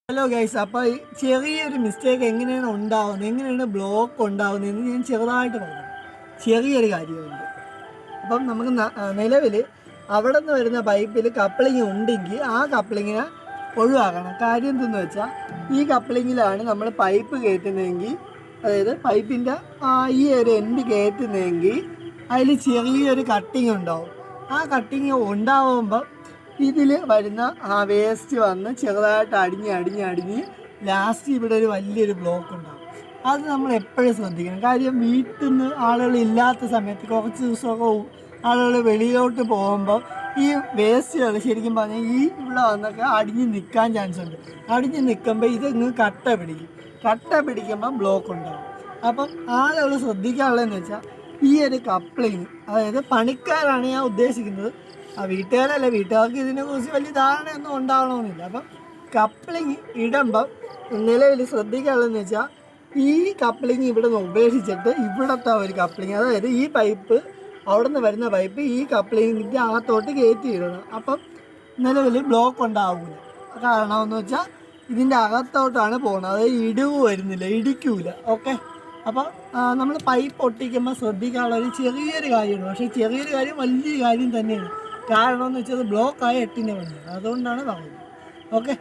Hello guys, അപ്പോൾ ചെറിയൊരു mistake എങ്ങനെയാണ് ഉണ്ടാകുന്നത്, എങ്ങനെയാണ് ബ്ലോക്ക് ഉണ്ടാകുന്നതെന്ന് ഞാൻ ചെറുതായിട്ട് പറഞ്ഞു. ചെറിയൊരു കാര്യമുണ്ട്. അപ്പം നമുക്ക് നിലവിൽ അവിടെ നിന്ന് വരുന്ന പൈപ്പിൽ കപ്ലിങ് ഉണ്ടെങ്കിൽ ആ കപ്ലിങ്ങിനെ ഒഴിവാക്കണം. കാര്യം എന്തെന്ന് വെച്ചാൽ, ഈ കപ്ലിങ്ങിലാണ് നമ്മൾ പൈപ്പ് കയറ്റുന്നതെങ്കിൽ, അതായത് പൈപ്പിൻ്റെ ഈ ഒരു എൻഡ് കയറ്റുന്നതെങ്കിൽ അതിൽ ചെറിയൊരു കട്ടിങ് ഉണ്ടാവും. ആ കട്ടിങ് ഉണ്ടാവുമ്പം ഇതിൽ വരുന്ന ആ വേസ്റ്റ് വന്ന് ചെറുതായിട്ട് അടിഞ്ഞ് ലാസ്റ്റ് ഇവിടെ ഒരു വലിയൊരു ബ്ലോക്ക് ഉണ്ടാകും. അത് നമ്മൾ എപ്പോഴും ശ്രദ്ധിക്കണം. കാര്യം വീട്ടിൽ നിന്ന് ആളുകൾ ഇല്ലാത്ത സമയത്ത് കുറച്ച് ദിവസമൊക്കെ ആളുകൾ വെളിയിലോട്ട് പോകുമ്പോൾ ഈ വേസ്റ്റുകൾ ശരിക്കും പറഞ്ഞാൽ ഈ ഇവിടെ വന്നൊക്കെ അടിഞ്ഞ് നിൽക്കാൻ ചാൻസ് ഉണ്ട്. അടിഞ്ഞ് നിൽക്കുമ്പോൾ ഇതങ്ങ് കട്ട പിടിക്കുമ്പോൾ ബ്ലോക്ക് ഉണ്ടാകും. അപ്പം ആളുകൾ ശ്രദ്ധിക്കാനുള്ളതെന്ന് വെച്ചാൽ, ഈ ഒരു കപ്ലിങ്, അതായത് പണിക്കാരാണ് ഞാൻ ഉദ്ദേശിക്കുന്നത്, വീട്ടുകാരല്ല, വീട്ടുകാർക്ക് ഇതിനെക്കുറിച്ച് വലിയ ധാരണയൊന്നും ഉണ്ടാവണമെന്നില്ല. അപ്പം കപ്ലിങ് ഇടുമ്പം നിലവിൽ ശ്രദ്ധിക്കാനുള്ളതെന്ന് വെച്ചാൽ, ഈ കപ്ലിങ് ഇവിടെ നിന്ന് ഉപേക്ഷിച്ചിട്ട് ഇവിടുത്തെ ഒരു കപ്ലിങ്, അതായത് ഈ പൈപ്പ്, അവിടെ നിന്ന് വരുന്ന പൈപ്പ് ഈ കപ്ലിങ്ങിൻ്റെ അകത്തോട്ട് കയറ്റി ഇടണം. അപ്പം നിലവിൽ ബ്ലോക്ക് ഉണ്ടാവില്ല. കാരണമെന്ന് വെച്ചാൽ ഇതിൻ്റെ അകത്തോട്ടാണ് പോകുന്നത്, അതായത് ഇടിവ് വരുന്നില്ല, ഇടിക്കൂല. ഓക്കെ. അപ്പോൾ നമ്മൾ പൈപ്പ് ഒട്ടിക്കുമ്പോൾ ശ്രദ്ധിക്കാനുള്ള ഒരു ചെറിയൊരു കാര്യമാണ്. പക്ഷേ ചെറിയൊരു കാര്യം വലിയൊരു കാര്യം തന്നെയാണ്. കാരണം എന്ന് വെച്ചാൽ ബ്ലോക്കായ 8ൻ്റെ പണിയാണ്. അതുകൊണ്ടാണ് പറയുന്നത്. ഓക്കെ.